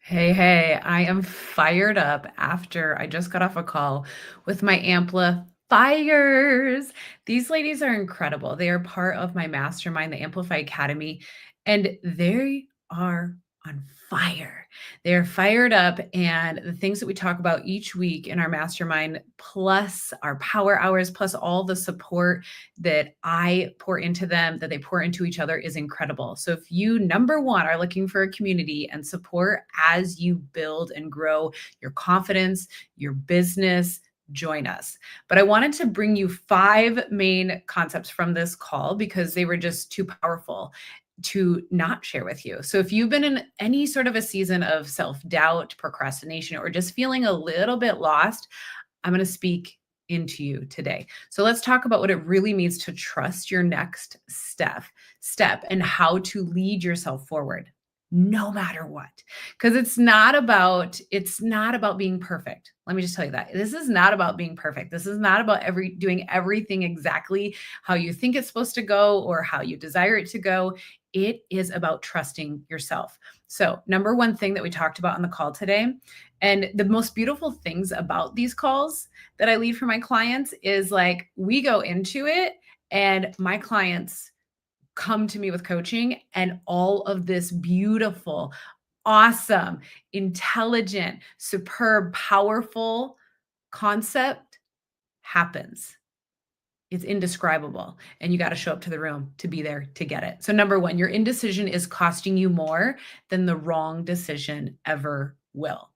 Hey, I am fired up after I just got off a call with my Amplifiers. These ladies are incredible. They are part of my mastermind, the Amplify Academy, and they are on fire. They're fired up, and the things that we talk about each week in our mastermind, plus our power hours, plus all the support that I pour into them, that they pour into each other is incredible. So if you, number one, are looking for a community and support as you build and grow your confidence, your business, join us. But I wanted to bring you 5 main concepts from this call because they were just too powerful to not share with you. So if you've been in any sort of a season of self-doubt, procrastination, or just feeling a little bit lost, I'm going to speak into you today. So let's talk about what it really means to trust your next step and how to lead yourself forward no matter what. Because it's not about being perfect. Let me just tell you that. This is not about being perfect. This is not about doing everything exactly how you think it's supposed to go or how you desire it to go. It is about trusting yourself. So, number one thing that we talked about on the call today, and the most beautiful things about these calls that I lead for my clients is like we go into it and my clients come to me with coaching and all of this beautiful, awesome, intelligent, superb, powerful concept happens. It's indescribable. And you got to show up to the room to be there to get it. So, number one, your indecision is costing you more than the wrong decision ever will.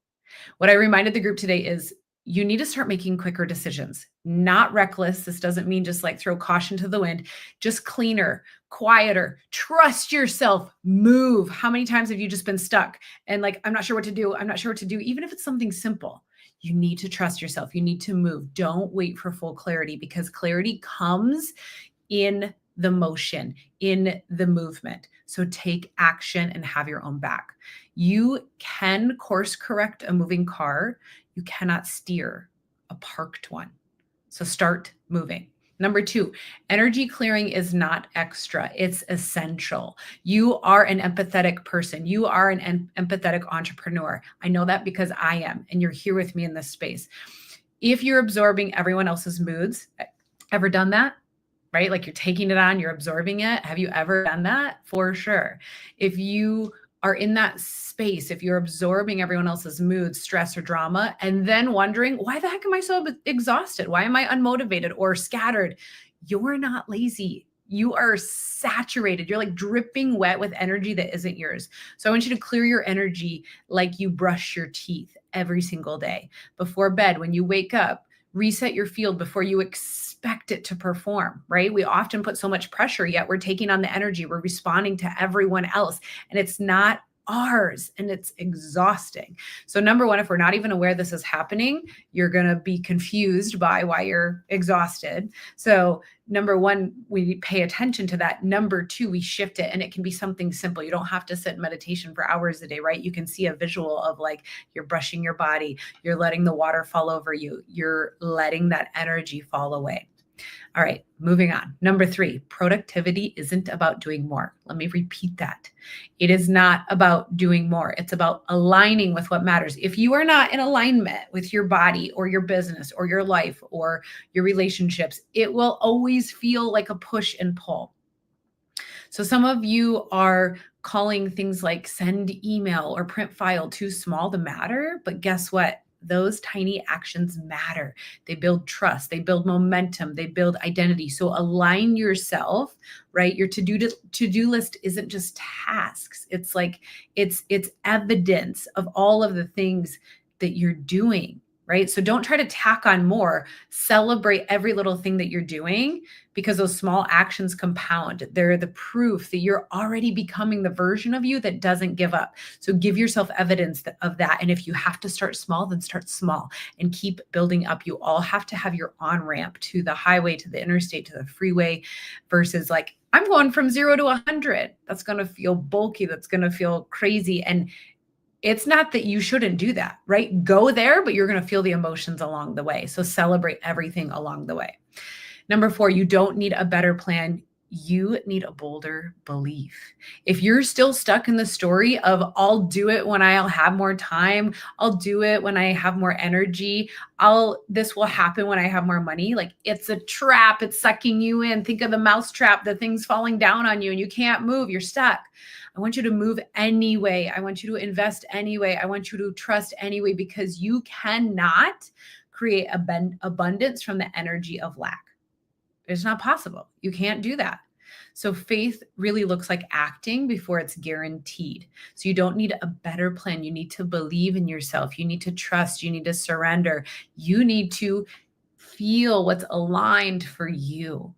What I reminded the group today is you need to start making quicker decisions, not reckless. This doesn't mean just like throw caution to the wind, just cleaner, quieter, trust yourself, move. How many times have you just been stuck and like, I'm not sure what to do. I'm not sure what to do. Even if it's something simple, you need to trust yourself. You need to move. Don't wait for full clarity because clarity comes in the motion, in the movement. So take action and have your own back. You can course correct a moving car. You cannot steer a parked one. So start moving. Number two, energy clearing is not extra, it's essential. You are an empathetic person. You are an empathetic entrepreneur. I know that because I am, and you're here with me in this space. If you're absorbing everyone else's moods, ever done that? Right? Like you're taking it on, you're absorbing it. Have you ever done that? For sure. If you are in that space, if you're absorbing everyone else's mood, stress, or drama, and then wondering, why the heck am I so exhausted? Why am I unmotivated or scattered? You're not lazy. You are saturated. You're like dripping wet with energy that isn't yours. So I want you to clear your energy like you brush your teeth every single day. Before bed, when you wake up, reset your field before you expect it to perform, right? We often put so much pressure, yet we're taking on the energy. We're responding to everyone else, and it's not ours, and it's exhausting. So number one, if we're not even aware this is happening, you're going to be confused by why you're exhausted. So number one, we pay attention to that. Number two, we shift it, and it can be something simple. You don't have to sit in meditation for hours a day, right? You can see a visual of like you're brushing your body, you're letting the water fall over you, you're letting that energy fall away. All right, moving on. Number three, productivity isn't about doing more. Let me repeat that. It is not about doing more. It's about aligning with what matters. If you are not in alignment with your body or your business or your life or your relationships, it will always feel like a push and pull. So some of you are calling things like send email or print file too small to matter, but guess what? Those tiny actions matter. They build trust, they build momentum, they build identity. So align yourself, right? Your to-do list isn't just tasks. It's like it's evidence of all of the things that you're doing, right? So don't try to tack on more. Celebrate every little thing that you're doing because those small actions compound. They're the proof that you're already becoming the version of you that doesn't give up. So give yourself evidence of that. And if you have to start small, then start small and keep building up. You all have to have your on-ramp to the highway, to the interstate, to the freeway versus like, I'm going from 0 to 100. That's going to feel bulky. That's going to feel crazy. And it's not that you shouldn't do that, right? Go there, but you're going to feel the emotions along the way. So celebrate everything along the way. Number four, you don't need a better plan. You need a bolder belief. If you're still stuck in the story of I'll do it when I'll have more time, I'll do it when I have more energy, this will happen when I have more money. Like, it's a trap. It's sucking you in. Think of the mouse trap, the thing's falling down on you and you can't move. You're stuck. I want you to move anyway. I want you to invest anyway. I want you to trust anyway, because you cannot create abundance from the energy of lack. It's not possible. You can't do that. So faith really looks like acting before it's guaranteed. So you don't need a better plan. You need to believe in yourself. You need to trust. You need to surrender. You need to feel what's aligned for you.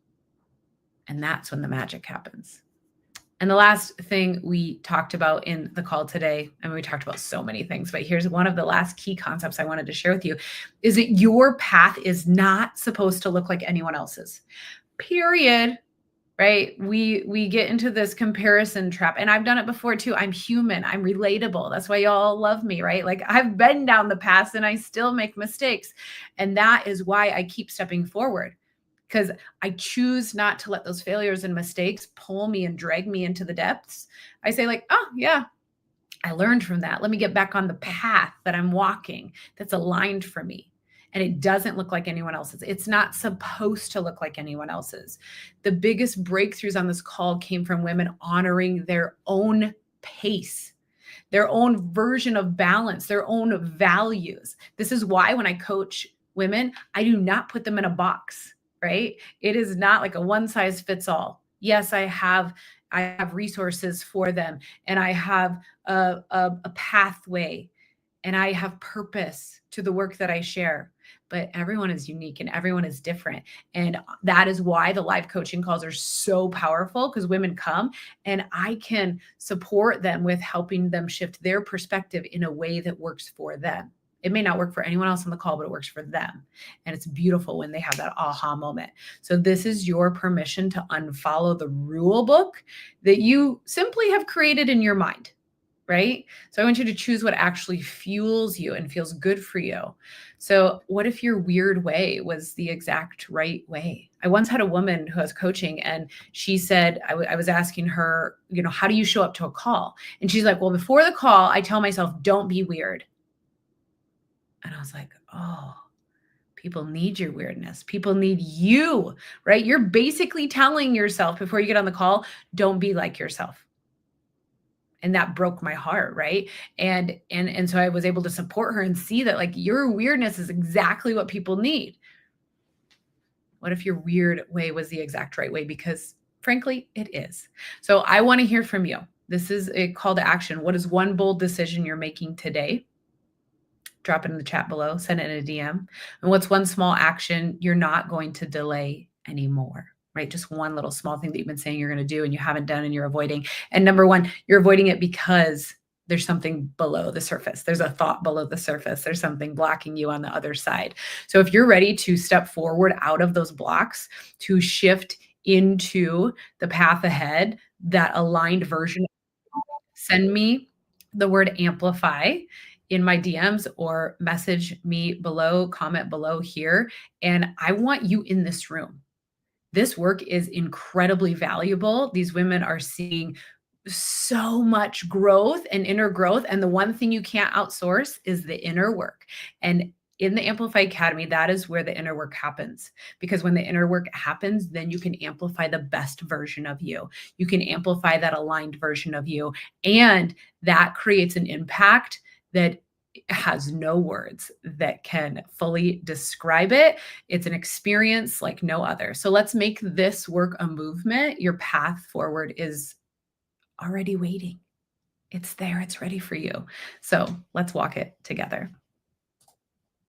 And that's when the magic happens. And the last thing we talked about in the call today, I mean, we talked about so many things, but here's one of the last key concepts I wanted to share with you, is that your path is not supposed to look like anyone else's, period. Right? We get into this comparison trap, and I've done it before too. I'm human. I'm relatable. That's why y'all love me, right? Like, I've been down the path and I still make mistakes. And that is why I keep stepping forward, because I choose not to let those failures and mistakes pull me and drag me into the depths. I say, like, oh yeah, I learned from that. Let me get back on the path that I'm walking that's aligned for me. And it doesn't look like anyone else's. It's not supposed to look like anyone else's. The biggest breakthroughs on this call came from women honoring their own pace, their own version of balance, their own values. This is why when I coach women, I do not put them in a box, right? It is not like a one size fits all. Yes, I have resources for them, and I have a pathway, and I have purpose to the work that I share. But everyone is unique and everyone is different. And that is why the live coaching calls are so powerful, because women come and I can support them with helping them shift their perspective in a way that works for them. It may not work for anyone else on the call, but it works for them. And it's beautiful when they have that aha moment. So this is your permission to unfollow the rule book that you simply have created in your mind. Right? So I want you to choose what actually fuels you and feels good for you. So what if your weird way was the exact right way? I once had a woman who I was coaching, and she said, I was asking her, how do you show up to a call? And she's like, well, before the call, I tell myself, don't be weird. And I was like, oh, people need your weirdness. People need you, right? You're basically telling yourself before you get on the call, don't be like yourself. And that broke my heart, right? And so I was able to support her and see that, like, your weirdness is exactly what people need. What if your weird way was the exact right way? Because frankly, it is. So I want to hear from you. This is a call to action. What is one bold decision you're making today? Drop it in the chat below, send it in a DM. And what's one small action you're not going to delay anymore? Right? Just one little small thing that you've been saying you're going to do and you haven't done and you're avoiding. And number one, you're avoiding it because there's something below the surface. There's a thought below the surface. There's something blocking you on the other side. So if you're ready to step forward out of those blocks, to shift into the path ahead, that aligned version, send me the word amplify in my DMs or message me below, comment below here. And I want you in this room. This work is incredibly valuable. These women are seeing so much growth and inner growth. And the one thing you can't outsource is the inner work. And in the Amplify Academy, that is where the inner work happens. Because when the inner work happens, then you can amplify the best version of you. You can amplify that aligned version of you. And that creates an impact that has no words that can fully describe it. It's an experience like no other. So let's make this work a movement. Your path forward is already waiting. It's there. It's ready for you. So let's walk it together.